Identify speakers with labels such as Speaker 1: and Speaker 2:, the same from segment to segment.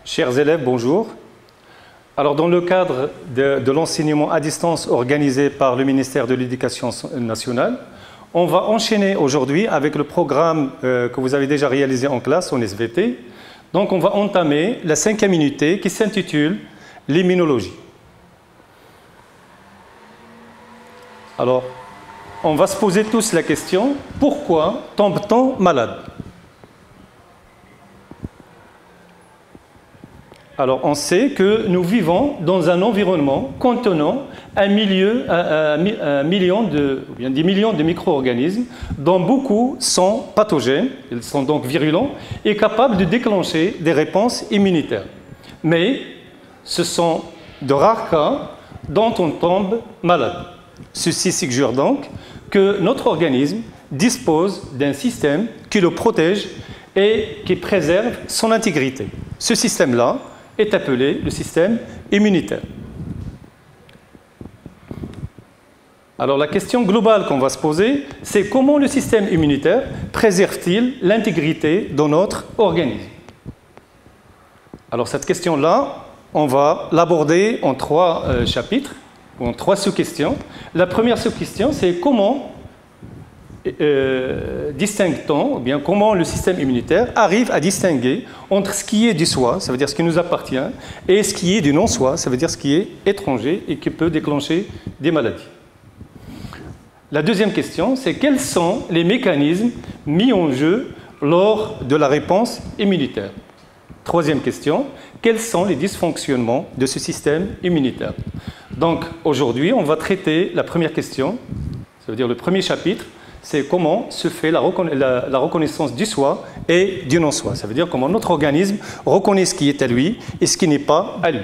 Speaker 1: Chers élèves, bonjour. Alors, dans le cadre de l'enseignement à distance organisé par le ministère de l'Éducation nationale, on va enchaîner aujourd'hui avec le programme que vous avez déjà réalisé en classe, en SVT. Donc, on va entamer la 5e unité qui s'intitule « L'immunologie ». Alors, on va se poser tous la question « Pourquoi tombe-t-on malade ?» Alors, on sait que nous vivons dans un environnement contenant des millions de micro-organismes dont beaucoup sont pathogènes, ils sont donc virulents et capables de déclencher des réponses immunitaires. Mais ce sont de rares cas dont on tombe malade. Ceci suggère donc que notre organisme dispose d'un système qui le protège et qui préserve son intégrité. Ce système-là est appelé le système immunitaire. Alors la question globale qu'on va se poser, c'est comment le système immunitaire préserve-t-il l'intégrité de notre organisme? Alors cette question-là, on va l'aborder en 3 chapitres, ou en 3 sous-questions. La première sous-question, c'est comment distingue-t-on, ou bien comment le système immunitaire arrive à distinguer entre ce qui est du soi, ça veut dire ce qui nous appartient, et ce qui est du non-soi, ça veut dire ce qui est étranger et qui peut déclencher des maladies. La deuxième question, c'est quels sont les mécanismes mis en jeu lors de la réponse immunitaire? Troisième question, quels sont les dysfonctionnements de ce système immunitaire? Donc aujourd'hui, on va traiter la première question, ça veut dire le premier chapitre, c'est comment se fait la reconnaissance du soi et du non-soi. Ça veut dire comment notre organisme reconnaît ce qui est à lui et ce qui n'est pas à lui.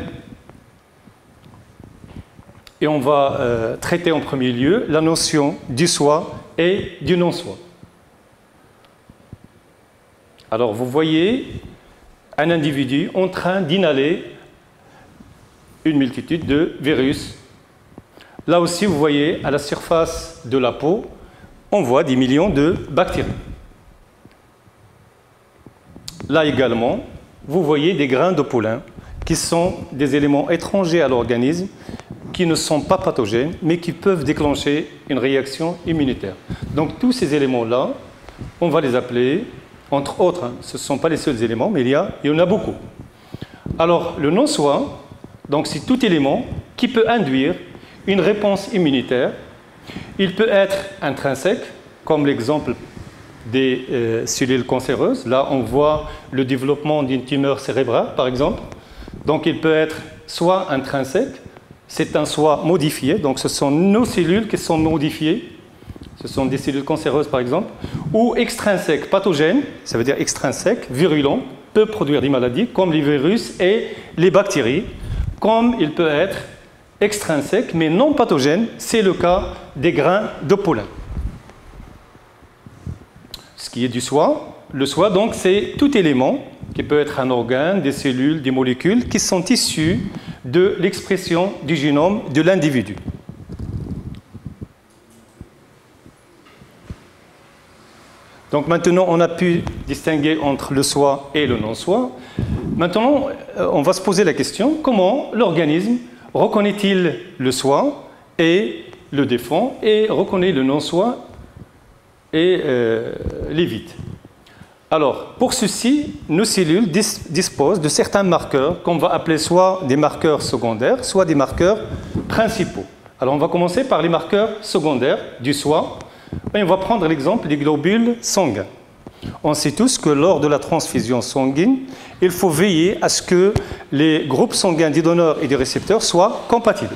Speaker 1: Et on va traiter en premier lieu la notion du soi et du non-soi. Alors vous voyez un individu en train d'inhaler une multitude de virus. Là aussi, vous voyez à la surface de la peau, on voit des millions de bactéries. Là également, vous voyez des grains de pollen qui sont des éléments étrangers à l'organisme, qui ne sont pas pathogènes, mais qui peuvent déclencher une réaction immunitaire. Donc tous ces éléments-là, on va les appeler, entre autres, ce ne sont pas les seuls éléments, mais il y en a beaucoup. Alors le non-soi, donc c'est tout élément qui peut induire une réponse immunitaire. Il peut être intrinsèque, comme l'exemple des cellules cancéreuses. Là, on voit le développement d'une tumeur cérébrale, par exemple. Donc, il peut être soit intrinsèque, c'est un soi modifié, donc ce sont nos cellules qui sont modifiées, ce sont des cellules cancéreuses, par exemple, ou extrinsèque, pathogène, ça veut dire extrinsèque, virulent, peut produire des maladies, comme les virus et les bactéries, comme il peut être extrinsèque, mais non pathogène, c'est le cas des grains de pollen. Ce qui est du soi, le soi, donc, c'est tout élément qui peut être un organe, des cellules, des molécules, qui sont issus de l'expression du génome de l'individu. Donc maintenant, on a pu distinguer entre le soi et le non-soi. Maintenant, on va se poser la question, comment l'organisme reconnaît-il le soi et le défend et reconnaît le non-soi et l'évite? Alors, pour ceci, nos cellules disposent de certains marqueurs qu'on va appeler soit des marqueurs secondaires, soit des marqueurs principaux. Alors, on va commencer par les marqueurs secondaires du soi. Et on va prendre l'exemple des globules sanguins. On sait tous que lors de la transfusion sanguine, il faut veiller à ce que les groupes sanguins des donneurs et des récepteurs soient compatibles.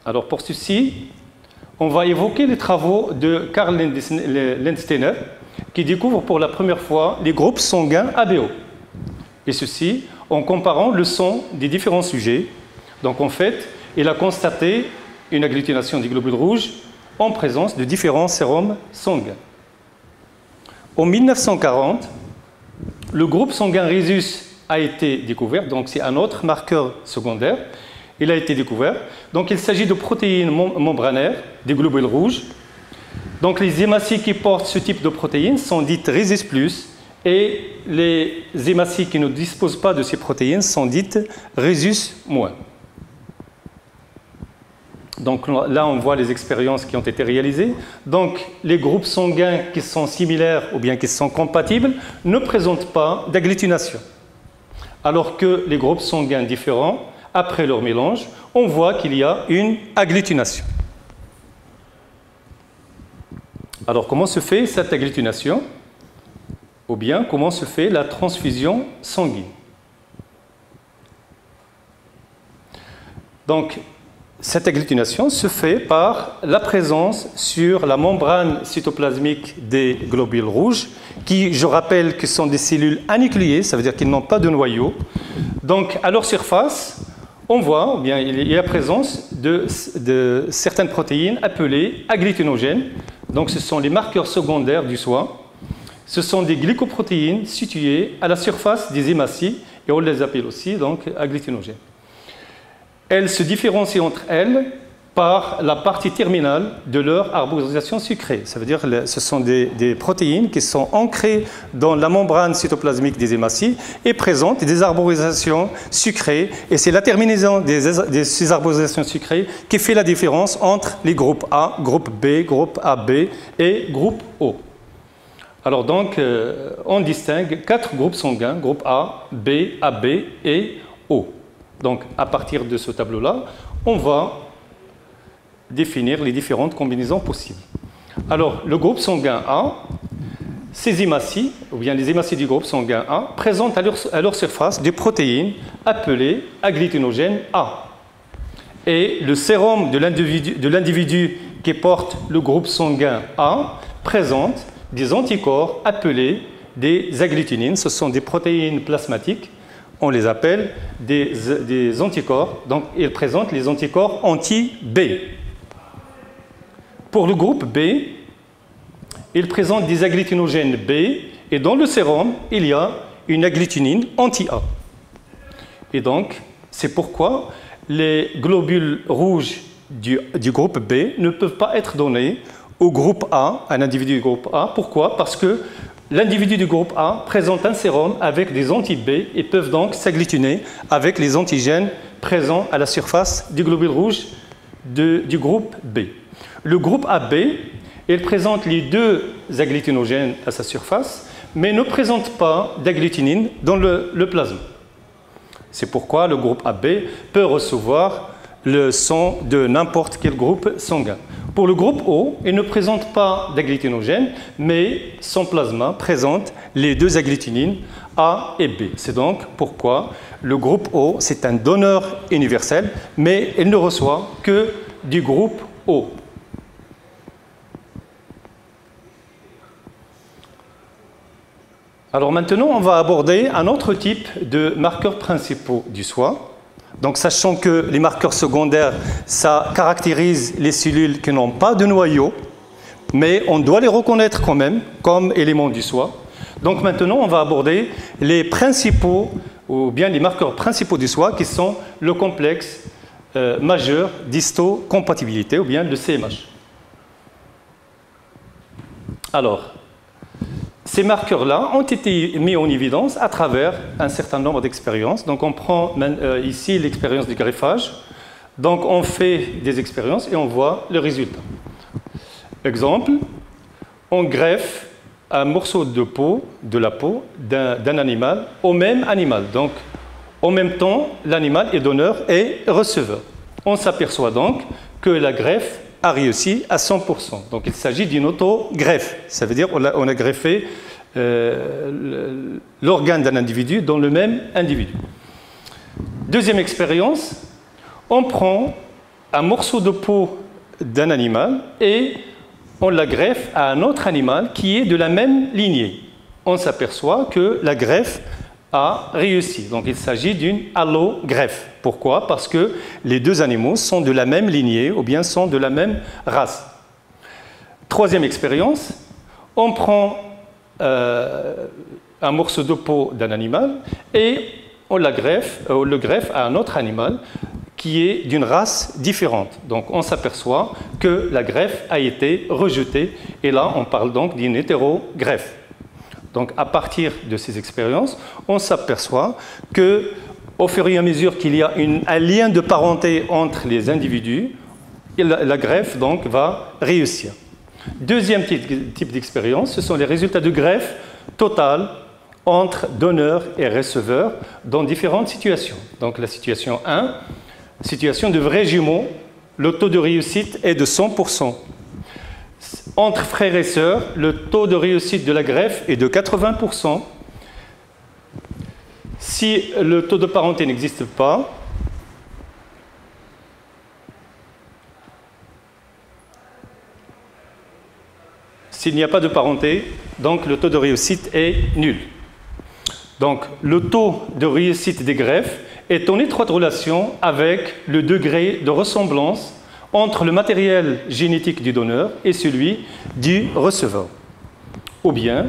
Speaker 1: Alors pour ceci, on va évoquer les travaux de Karl Landsteiner, qui découvre pour la première fois les groupes sanguins ABO. Et ceci en comparant le sang des différents sujets. Donc en fait, il a constaté une agglutination des globules rouges en présence de différents sérums sanguins. En 1940, le groupe sanguin Rhésus a été découvert, donc c'est un autre marqueur secondaire. Il a été découvert. Donc il s'agit de protéines membranaires, des globules rouges. Donc les hématies qui portent ce type de protéines sont dites Rhésus+, et les hématies qui ne disposent pas de ces protéines sont dites rhésus-. Donc là, on voit les expériences qui ont été réalisées. Donc les groupes sanguins qui sont similaires ou bien qui sont compatibles ne présentent pas d'agglutination. Alors que les groupes sanguins différents, après leur mélange, on voit qu'il y a une agglutination. Alors comment se fait cette agglutination? Ou bien comment se fait la transfusion sanguine? Donc, cette agglutination se fait par la présence sur la membrane cytoplasmique des globules rouges, qui, je rappelle, que sont des cellules anucléées, ça veut dire qu'ils n'ont pas de noyau. Donc, à leur surface, on voit, ou bien il y a la présence de certaines protéines appelées agglutinogènes. Donc, ce sont les marqueurs secondaires du foie. Ce sont des glycoprotéines situées à la surface des hématies, et on les appelle aussi donc agglutinogènes. Elles se différencient entre elles par la partie terminale de leur arborisation sucrée. Ça veut dire que ce sont des protéines qui sont ancrées dans la membrane cytoplasmique des hématies et présentent des arborisations sucrées. Et c'est la terminaison de ces arborisations sucrées qui fait la différence entre les groupes A, groupe B, groupe AB et groupe O. Alors donc, on distingue 4 groupes sanguins, groupe A, B, AB et O. Donc, à partir de ce tableau-là, on va définir les différentes combinaisons possibles. Alors, le groupe sanguin A, ces hématies, ou bien les hématies du groupe sanguin A, présentent à leur surface des protéines appelées agglutinogènes A. Et le sérum de l'individu qui porte le groupe sanguin A présente des anticorps appelés des agglutinines. Ce sont des protéines plasmatiques. On les appelle des anticorps. Donc, ils présentent les anticorps anti-B. Pour le groupe B, ils présentent des agglutinogènes B. Et dans le sérum, il y a une agglutinine anti-A. Et donc, c'est pourquoi les globules rouges du groupe B ne peuvent pas être donnés au groupe A, un individu du groupe A. Pourquoi? Parce que l'individu du groupe A présente un sérum avec des anti-B et peuvent donc s'agglutiner avec les antigènes présents à la surface du globule rouge du groupe B. Le groupe AB, il présente les deux agglutinogènes à sa surface, mais ne présente pas d'agglutinine dans le plasma. C'est pourquoi le groupe AB peut recevoir le sang de n'importe quel groupe sanguin. Pour le groupe O, il ne présente pas d'agglutinogène, mais son plasma présente les deux agglutinines A et B. C'est donc pourquoi le groupe O, c'est un donneur universel, mais il ne reçoit que du groupe O. Alors maintenant, on va aborder un autre type de marqueurs principaux du foie. Donc, sachant que les marqueurs secondaires, ça caractérise les cellules qui n'ont pas de noyau, mais on doit les reconnaître quand même comme éléments du foie. Donc maintenant, on va aborder les principaux, ou bien les marqueurs principaux du foie, qui sont le complexe majeur d'histocompatibilité, ou bien le CMH. Alors, ces marqueurs-là ont été mis en évidence à travers un certain nombre d'expériences. Donc, on prend ici l'expérience du greffage. Donc, on fait des expériences et on voit le résultat. Exemple, on greffe un morceau de la peau d'un animal au même animal. Donc, en même temps, l'animal est donneur et receveur. On s'aperçoit donc que la greffe a réussi à 100%. Donc, il s'agit d'une auto-greffe. Ça veut dire qu'on a greffé l'organe d'un individu dans le même individu. Deuxième expérience, on prend un morceau de peau d'un animal et on la greffe à un autre animal qui est de la même lignée. On s'aperçoit que la greffe a réussi. Donc, il s'agit d'une allogreffe. Pourquoi? Parce que les deux animaux sont de la même lignée ou bien sont de la même race. Troisième expérience, on prend un morceau de peau d'un animal et on le greffe à un autre animal qui est d'une race différente. Donc, on s'aperçoit que la greffe a été rejetée et là, on parle donc d'une hétérogreffe. Donc, à partir de ces expériences, on s'aperçoit que, au fur et à mesure qu'il y a un lien de parenté entre les individus, la greffe donc, va réussir. Deuxième type d'expérience, ce sont les résultats de greffe totale entre donneur et receveur dans différentes situations. Donc, la situation 1, situation de vrais jumeaux, le taux de réussite est de 100%. Entre frères et sœurs, le taux de réussite de la greffe est de 80%. Si le taux de parenté n'existe pas, s'il n'y a pas de parenté, donc le taux de réussite est nul. Donc, le taux de réussite des greffes est en étroite relation avec le degré de ressemblance entre le matériel génétique du donneur et celui du receveur. Ou bien,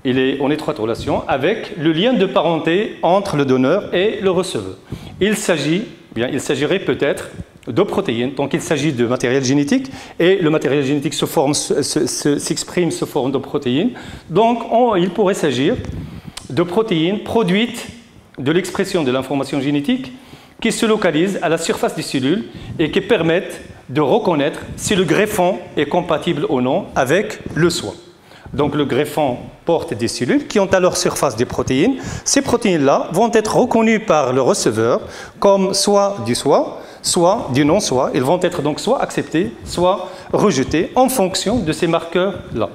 Speaker 1: il est en étroite relation avec le lien de parenté entre le donneur et le receveur. Il s'agirait peut-être de protéines, donc il s'agit de matériel génétique, et le matériel génétique s'exprime sous forme de protéines. Donc, il pourrait s'agir de protéines produites de l'expression de l'information génétique qui se localisent à la surface des cellules et qui permettent de reconnaître si le greffon est compatible ou non avec le soi. Donc le greffon porte des cellules qui ont à leur surface des protéines. Ces protéines-là vont être reconnues par le receveur comme soit du soi, soit du non-soi. Ils vont être donc soit acceptés, soit rejetés en fonction de ces marqueurs-là.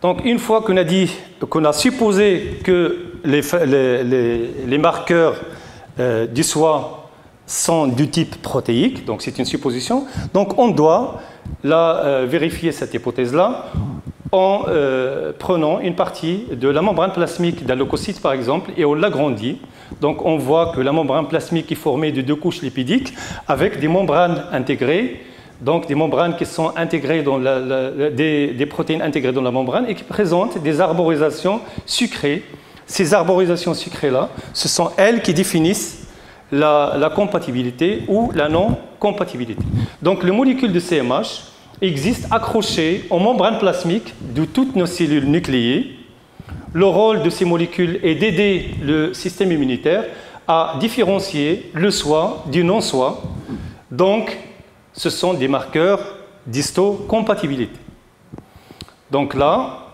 Speaker 1: Donc, une fois qu'on a supposé que les marqueurs du soi sont du type protéique, donc c'est une supposition, donc on doit vérifier cette hypothèse-là en prenant une partie de la membrane plasmique d'un leucocyte, par exemple, et on l'agrandit. Donc, on voit que la membrane plasmique est formée de 2 couches lipidiques avec des membranes intégrées. Donc des membranes qui sont intégrées dans des protéines intégrées dans la membrane et qui présentent des arborisations sucrées. Ces arborisations sucrées-là, ce sont elles qui définissent la compatibilité ou la non-compatibilité. Donc les molécules de CMH existent accrochées aux membranes plasmiques de toutes nos cellules nucléées. Le rôle de ces molécules est d'aider le système immunitaire à différencier le soi du non-soi. Donc, ce sont des marqueurs d'histocompatibilité. Donc là,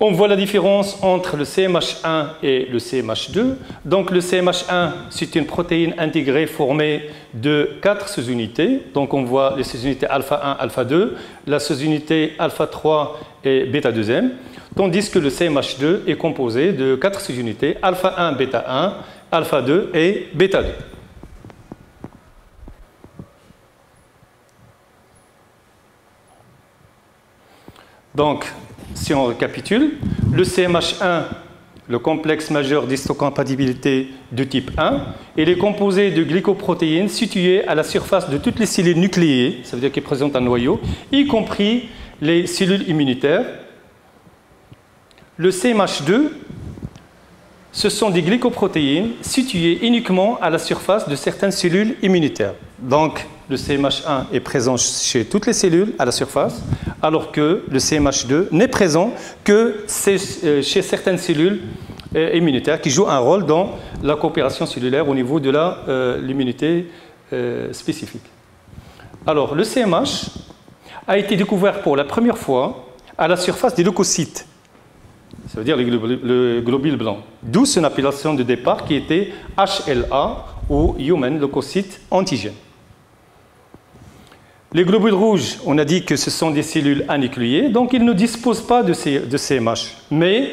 Speaker 1: on voit la différence entre le CMH1 et le CMH2. Donc le CMH1, c'est une protéine intégrée formée de 4 sous-unités. Donc on voit les sous-unités alpha-1, alpha-2, la sous-unité alpha-3 et bêta-2m. Tandis que le CMH2 est composé de 4 sous-unités alpha-1, bêta-1, alpha-2 et bêta-2. Donc, si on récapitule, le CMH1, le complexe majeur d'histocompatibilité de type 1, il est composé de glycoprotéines situées à la surface de toutes les cellules nucléées, ça veut dire qu'elles présentent un noyau, y compris les cellules immunitaires. Le CMH2, ce sont des glycoprotéines situées uniquement à la surface de certaines cellules immunitaires. Donc, le CMH1 est présent chez toutes les cellules à la surface, alors que le CMH2 n'est présent que chez certaines cellules immunitaires qui jouent un rôle dans la coopération cellulaire au niveau de l'immunité spécifique. Alors, le CMH a été découvert pour la première fois à la surface des leucocytes. Ça veut dire le globule blanc. D'où son appellation de départ qui était HLA ou Human Leukocyte Antigen. Les globules rouges, on a dit que ce sont des cellules anucléées, donc ils ne disposent pas de CMH. Mais,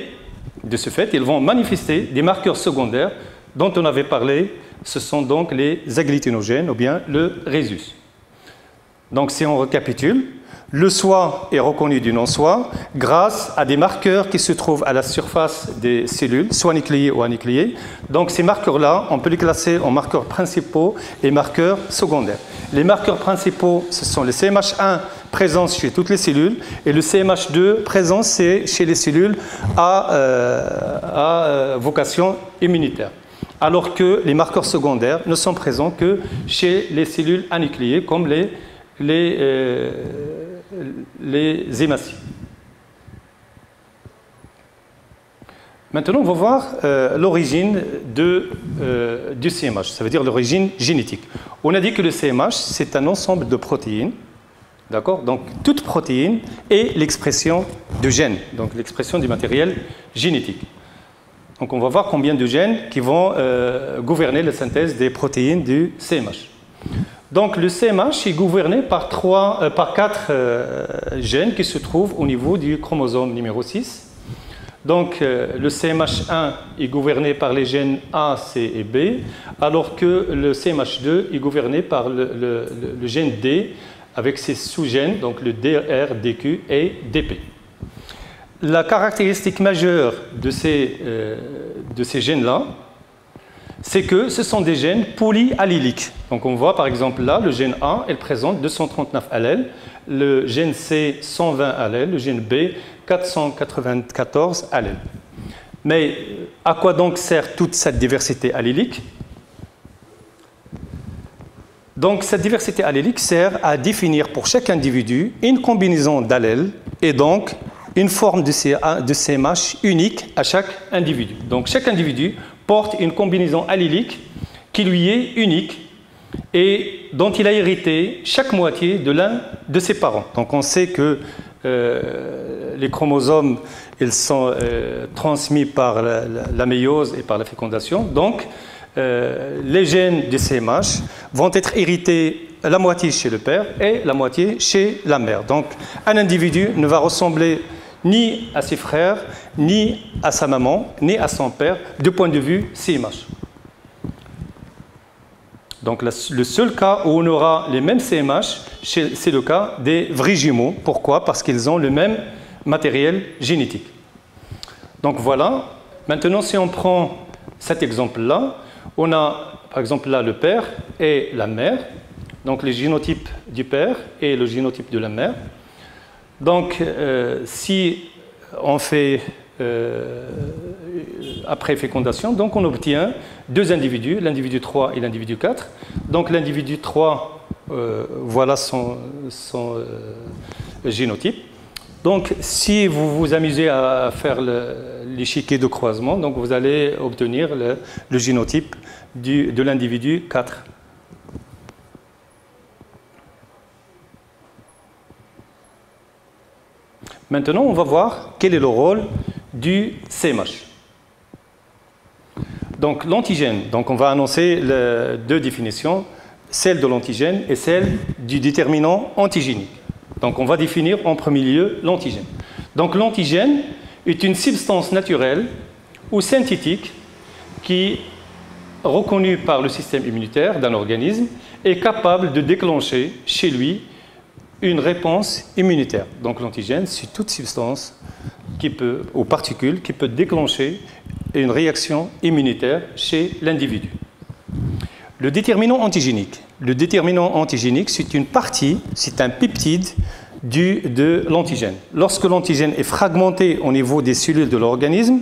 Speaker 1: de ce fait, ils vont manifester des marqueurs secondaires dont on avait parlé. Ce sont donc les agglutinogènes ou bien le rhésus. Donc, si on récapitule, le soi est reconnu du non-soi grâce à des marqueurs qui se trouvent à la surface des cellules, soit nucléées ou anucléées. Donc ces marqueurs-là, on peut les classer en marqueurs principaux et marqueurs secondaires. Les marqueurs principaux, ce sont le CMH1 présent chez toutes les cellules et le CMH2 présent chez les cellules à vocation immunitaire. alors que les marqueurs secondaires ne sont présents que chez les cellules anucléées, comme les hématies. Maintenant, on va voir l'origine du CMH, ça veut dire l'origine génétique. On a dit que le CMH, c'est un ensemble de protéines. D'accord? Donc, toute protéine est l'expression de gènes, donc l'expression du matériel génétique. Donc, on va voir combien de gènes qui vont gouverner la synthèse des protéines du CMH. Donc, le CMH est gouverné par 4 gènes qui se trouvent au niveau du chromosome numéro 6. Donc, le CMH1 est gouverné par les gènes A, C et B, alors que le CMH2 est gouverné par le gène D, avec ses sous-gènes, donc le DR, DQ et DP. La caractéristique majeure de ces gènes-là, c'est que ce sont des gènes polyalléliques. Donc on voit par exemple là, le gène A, elle présente 239 allèles, le gène C, 120 allèles, le gène B, 494 allèles. Mais à quoi donc sert toute cette diversité allélique ? Donc, cette diversité allélique sert à définir pour chaque individu une combinaison d'allèles et donc une forme de CMH unique à chaque individu. Donc, chaque individu porte une combinaison allélique qui lui est unique et dont il a hérité chaque moitié de l'un de ses parents. Donc, on sait que les chromosomes ils sont transmis par la méiose et par la fécondation. Donc, les gènes du CMH vont être hérités la moitié chez le père et la moitié chez la mère. Donc, un individu ne va ressembler ni à ses frères, ni à sa maman, ni à son père, du point de vue CMH. Donc, le seul cas où on aura les mêmes CMH, c'est le cas des vrais jumeaux. Pourquoi? Parce qu'ils ont le même matériel génétique. Donc, voilà. Maintenant, si on prend cet exemple-là, on a, par exemple, là, le père et la mère, donc le génotype du père et le génotype de la mère. Donc, si on fait après fécondation, donc on obtient 2 individus, l'individu 3 et l'individu 4. Donc, l'individu 3, voilà son génotype. Donc, si vous vous amusez à faire l'échiquier de croisement, donc vous allez obtenir le génotype de l'individu 4. Maintenant, on va voir quel est le rôle du CMH. Donc, l'antigène. Donc, on va annoncer 2 définitions, celle de l'antigène et celle du déterminant antigénique. Donc, on va définir en premier lieu l'antigène. Donc, l'antigène est une substance naturelle ou synthétique qui, reconnue par le système immunitaire d'un organisme, est capable de déclencher chez lui une réponse immunitaire. Donc, l'antigène, c'est toute substance ou particule qui peut déclencher une réaction immunitaire chez l'individu. Le déterminant antigénique. Le déterminant antigénique, c'est une partie, c'est un peptide de l'antigène. Lorsque l'antigène est fragmenté au niveau des cellules de l'organisme,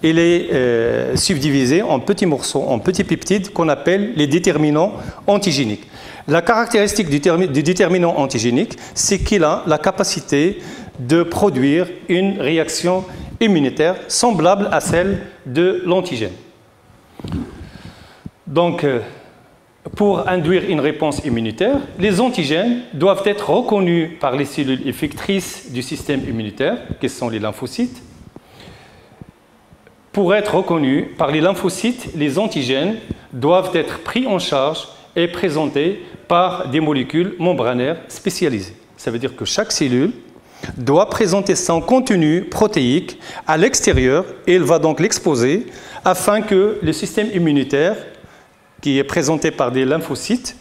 Speaker 1: il est subdivisé en petits morceaux, en petits peptides qu'on appelle les déterminants antigéniques. La caractéristique du déterminant antigénique, c'est qu'il a la capacité de produire une réaction immunitaire semblable à celle de l'antigène. Donc, pour induire une réponse immunitaire, les antigènes doivent être reconnus par les cellules effectrices du système immunitaire, qui sont les lymphocytes. Pour être reconnus par les lymphocytes, les antigènes doivent être pris en charge et présentés par des molécules membranaires spécialisées. Ça veut dire que chaque cellule doit présenter son contenu protéique à l'extérieur et elle va donc l'exposer afin que le système immunitaire qui est présenté par des lymphocytes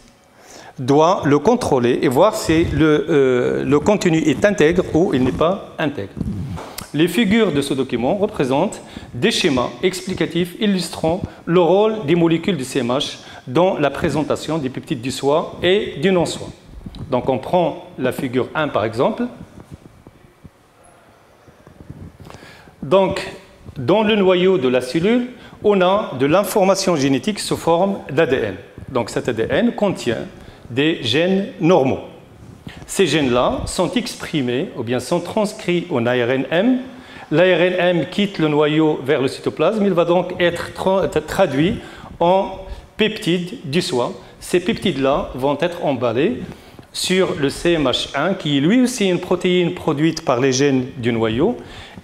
Speaker 1: doit le contrôler et voir si le contenu est intègre ou il n'est pas intègre. Les figures de ce document représentent des schémas explicatifs illustrant le rôle des molécules du CMH dans la présentation des peptides du soi et du non-soi. Donc on prend la figure 1 par exemple. Donc dans le noyau de la cellule, on a de l'information génétique sous forme d'ADN. Donc cet ADN contient des gènes normaux. Ces gènes-là sont exprimés ou bien sont transcrits en ARNM. L'ARNM quitte le noyau vers le cytoplasme. Il va donc être traduit en peptides du soie. Ces peptides-là vont être emballés sur le CMH1, qui est lui aussi une protéine produite par les gènes du noyau.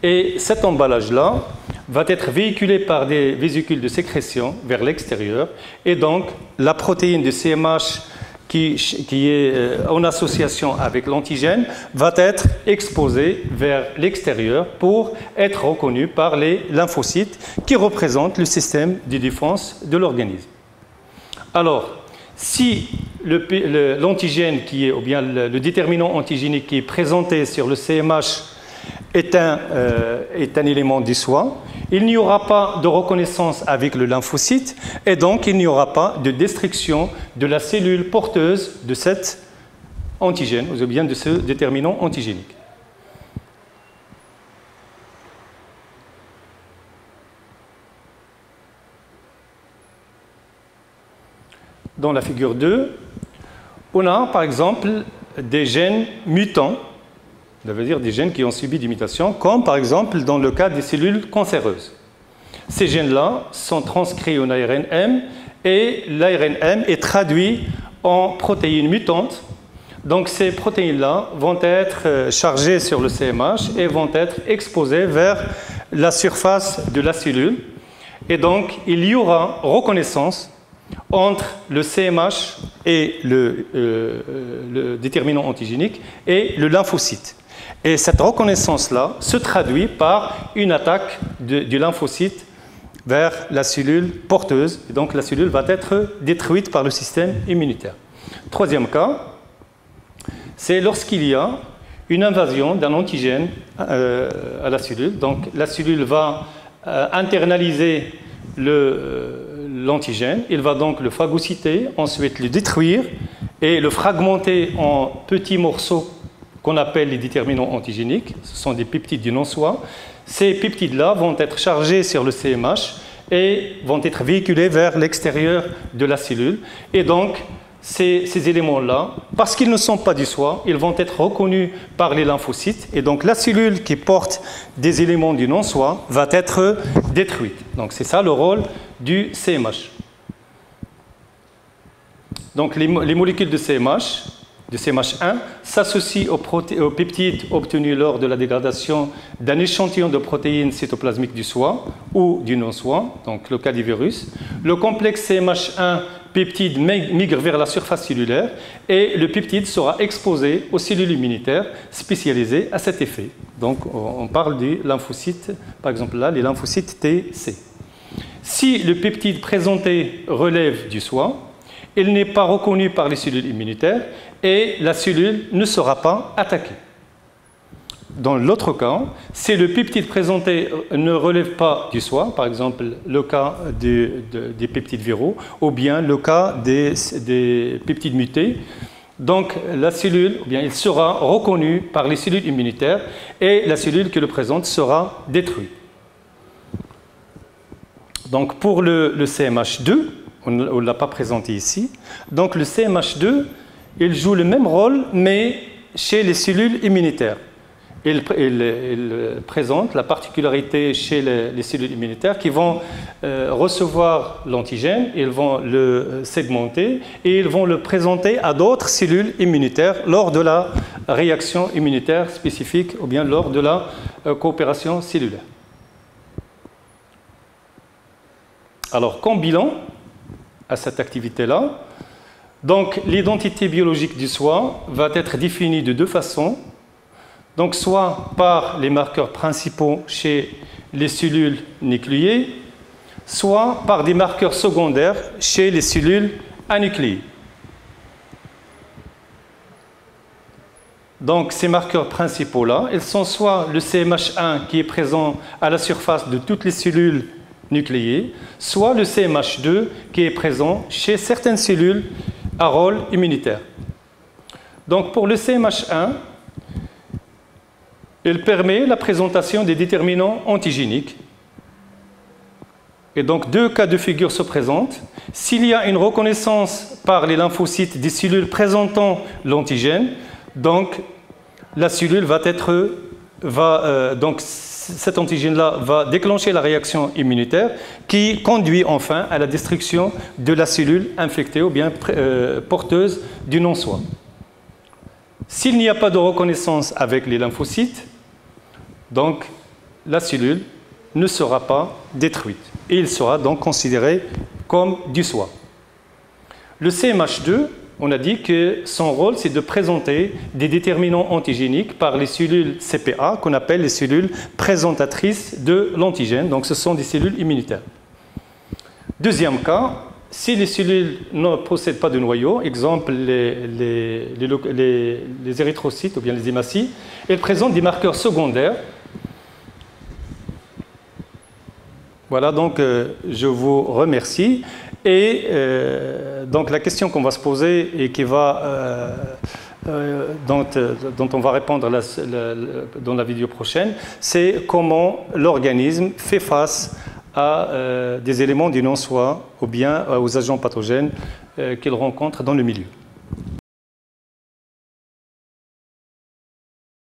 Speaker 1: Et cet emballage-là va être véhiculé par des vésicules de sécrétion vers l'extérieur. Et donc, la protéine du CMH qui est en association avec l'antigène va être exposée vers l'extérieur pour être reconnue par les lymphocytes qui représentent le système de défense de l'organisme. Alors, si l'antigène qui est, ou bien le déterminant antigénique qui est présenté sur le CMH est un élément du soi, il n'y aura pas de reconnaissance avec le lymphocyte et donc il n'y aura pas de destruction de la cellule porteuse de cet antigène ou bien de ce déterminant antigénique. Dans la figure 2, on a par exemple des gènes mutants, ça veut dire des gènes qui ont subi des mutations, comme par exemple dans le cas des cellules cancéreuses. Ces gènes-là sont transcrits en ARNM et l'ARNM est traduit en protéines mutantes. Donc ces protéines-là vont être chargées sur le CMH et vont être exposées vers la surface de la cellule. Et donc il y aura reconnaissance entre le CMH et le déterminant antigénique et le lymphocyte. Et cette reconnaissance-là se traduit par une attaque du lymphocyte vers la cellule porteuse. Et donc la cellule va être détruite par le système immunitaire. Troisième cas, c'est lorsqu'il y a une invasion d'un antigène à la cellule. Donc la cellule va internaliser l'antigène, il va donc le phagocyter, ensuite le détruire et le fragmenter en petits morceaux qu'on appelle les déterminants antigéniques. Ce sont des peptides du non-soi. Ces peptides-là vont être chargés sur le CMH et vont être véhiculés vers l'extérieur de la cellule. Et donc, ces éléments-là, parce qu'ils ne sont pas du soi, ils vont être reconnus par les lymphocytes. Et donc, la cellule qui porte des éléments du non-soi va être détruite. Donc, c'est ça le rôle du CMH. Donc, les molécules de CMH, de CMH1, s'associent aux peptides obtenus lors de la dégradation d'un échantillon de protéines cytoplasmiques du soi ou du non-soi, donc le cas du virus. Le complexe CMH1 peptide migre vers la surface cellulaire et le peptide sera exposé aux cellules immunitaires spécialisées à cet effet. Donc, on parle des lymphocytes, par exemple là, les lymphocytes TC. Si le peptide présenté relève du soi, il n'est pas reconnu par les cellules immunitaires et la cellule ne sera pas attaquée. Dans l'autre cas, si le peptide présenté ne relève pas du soi, par exemple le cas des peptides viraux ou bien le cas des peptides mutés, donc la cellule, ou bien il sera reconnu par les cellules immunitaires et la cellule qui le présente sera détruite. Donc pour le CMH2, on ne l'a pas présenté ici, donc le CMH2, il joue le même rôle mais chez les cellules immunitaires. Il présente la particularité chez les cellules immunitaires qui vont recevoir l'antigène, ils vont le segmenter et ils vont le présenter à d'autres cellules immunitaires lors de la réaction immunitaire spécifique ou bien lors de la coopération cellulaire. Alors, comme bilan à cette activité-là, donc l'identité biologique du soi va être définie de deux façons. Donc, soit par les marqueurs principaux chez les cellules nucléées, soit par des marqueurs secondaires chez les cellules anucléées. Donc, ces marqueurs principaux-là, ils sont soit le CMH1 qui est présent à la surface de toutes les cellules nucléées, soit le CMH2 qui est présent chez certaines cellules à rôle immunitaire. Donc, pour le CMH1, il permet la présentation des déterminants antigéniques Et donc, deux cas de figure se présentent. S'il y a une reconnaissance par les lymphocytes des cellules présentant l'antigène, donc la cellule donc cet antigène-là va déclencher la réaction immunitaire qui conduit enfin à la destruction de la cellule infectée ou bien porteuse du non-soi. S'il n'y a pas de reconnaissance avec les lymphocytes, donc la cellule ne sera pas détruite et il sera donc considéré comme du soi. Le CMH2, on a dit que son rôle, c'est de présenter des déterminants antigéniques par les cellules CPA, qu'on appelle les cellules présentatrices de l'antigène. Donc, ce sont des cellules immunitaires. Deuxième cas, si les cellules ne possèdent pas de noyau, exemple les érythrocytes ou bien les hématies, elles présentent des marqueurs secondaires. Voilà, donc je vous remercie. Et donc la question qu'on va se poser et dont on va répondre dans la vidéo prochaine, c'est comment l'organisme fait face à des éléments du non-soi ou bien aux agents pathogènes qu'il rencontre dans le milieu.